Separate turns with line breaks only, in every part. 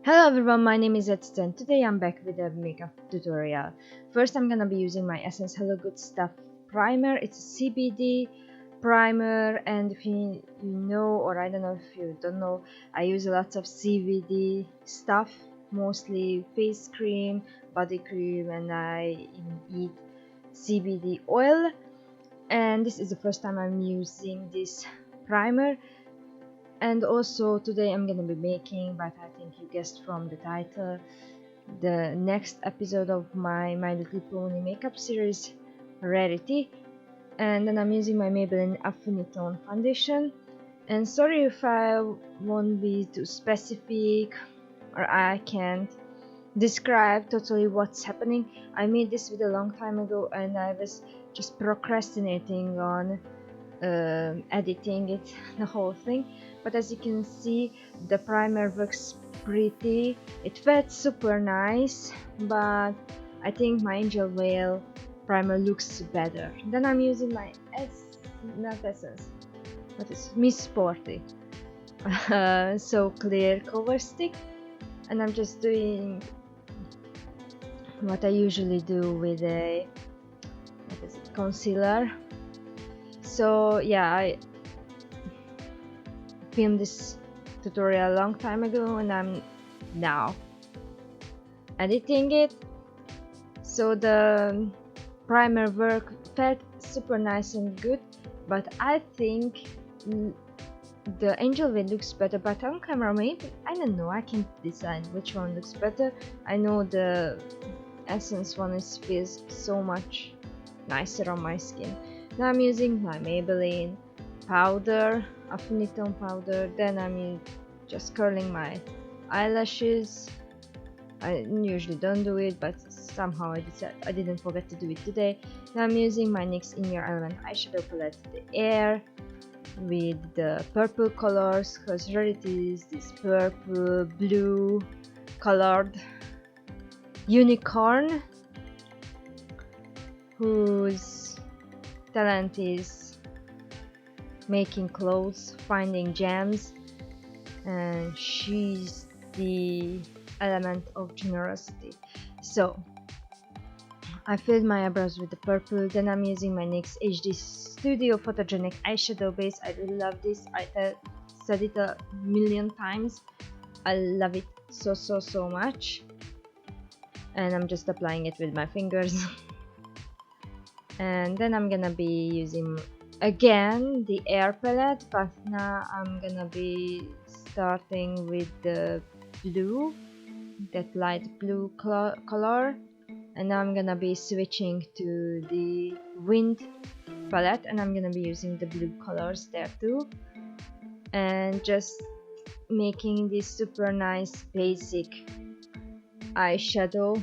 Hello everyone, my name is AyaCica and today I'm back with a makeup tutorial. First I'm gonna be using my Essence Hello Good Stuff primer. It's a CBD primer, and if you know, or I don't know if you don't know, I use lots of CBD stuff, mostly face cream, body cream, and I even eat CBD oil. And this is the first time I'm using this primer. And also today I'm gonna be making, but I think you guessed from the title, the next episode of my My Little Pony makeup series, Rarity. And then I'm using my Maybelline Affiniton foundation. And sorry if I won't be too specific or I can't describe totally what's happening. I made this video a long time ago and I was just procrastinating on editing it, the whole thing. But as you can see, the primer works pretty. It felt super nice, but I think my Angel Veil primer looks better. Then I'm using my not Essence, what is Miss Sporty so clear cover stick, and I'm just doing what I usually do with a concealer. So yeah, I filmed this tutorial a long time ago and I'm now editing it. So the primer work felt super nice and good, but I think the Angel Veil looks better, but on camera maybe, I don't know, I can't decide which one looks better. I know the Essence one feels so much nicer on my skin. Now I'm using my Maybelline powder, Affiniton powder. Then I'm just curling my eyelashes. I usually don't do it, but somehow I didn't forget to do it today. Now I'm using my NYX In Your Element eyeshadow palette, the Air, with the purple colors, because Rarity is this purple, blue colored unicorn whose talent is making clothes, finding gems, and she's the element of generosity. So I filled my eyebrows with the purple. Then I'm using my NYX HD Studio Photogenic eyeshadow base. I really love this. I said it a million times. I love it so much, and I'm just applying it with my fingers. And then I'm gonna be using again the Air palette, but now I'm gonna be starting with the blue, that light blue color, and now I'm gonna be switching to the Wind palette, and I'm gonna be using the blue colors there too, and just making this super nice basic eyeshadow.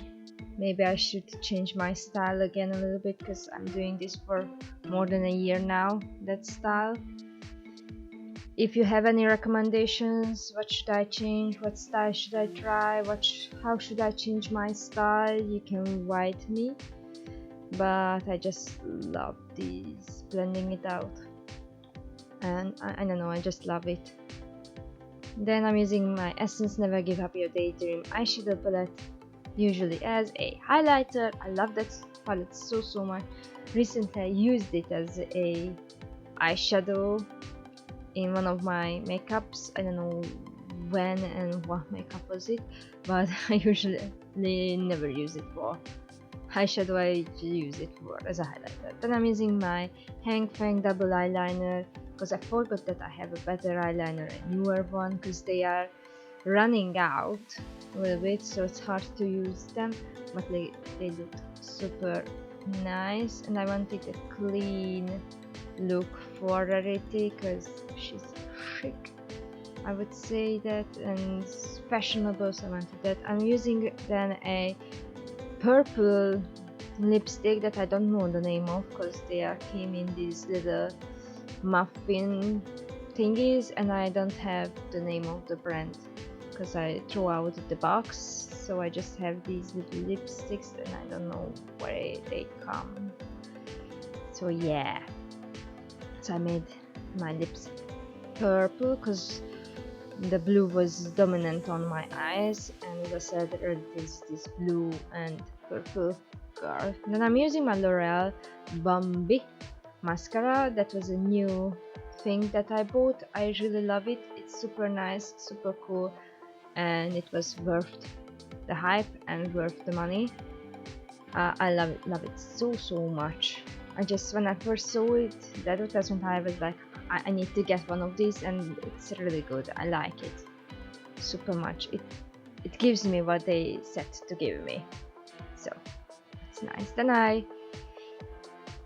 Maybe I should change my style again a little bit, because I'm doing this for more than a year now, that style. If you have any recommendations, what should I change, what style should I try, how should I change my style, you can write me. But I just love this, blending it out, and I don't know, I just love it. Then I'm using my Essence Never Give Up Your Daydream eyeshadow palette, usually as a highlighter. I love that palette so much. Recently I used it as a eyeshadow in one of my makeups. I don't know when and what makeup was it, but I usually never use it for eyeshadow. I use it for as a highlighter. Then I'm using my Hang Fang double eyeliner, because I forgot that I have a better eyeliner, a newer one, because they are running out a little bit, so it's hard to use them, but they look super nice. And I wanted a clean look for Rarity, because she's chic, I would say that, and fashionable, so I wanted that. I'm using then a purple lipstick that I don't know the name of, because they came in these little muffin thingies, and I don't have the name of the brand because I threw out the box. So I just have these little lipsticks and I don't know where they come. So yeah, so I made my lips purple, because the blue was dominant on my eyes, and as I said earlier, this blue and purple color. Then I'm using my L'Oreal Bambi mascara. That was a new thing that I bought. I really love it. It's super nice, super cool, and it was worth the hype and worth the money. I love it so much. When I first saw it, the advertisement, I was like, I need to get one of these, and it's really good. I like it super much. It gives me what they set to give me, so it's nice. Then I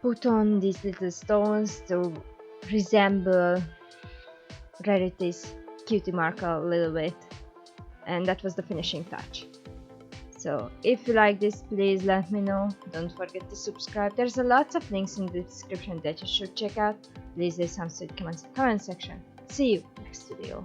put on these little stones to resemble Rarity's cutie marker a little bit, and that was the finishing touch. So if you like this, please let me know. Don't forget to subscribe. There's a lots of links in the description that you should check out. Please leave some sweet comments in the comment section. See you next video.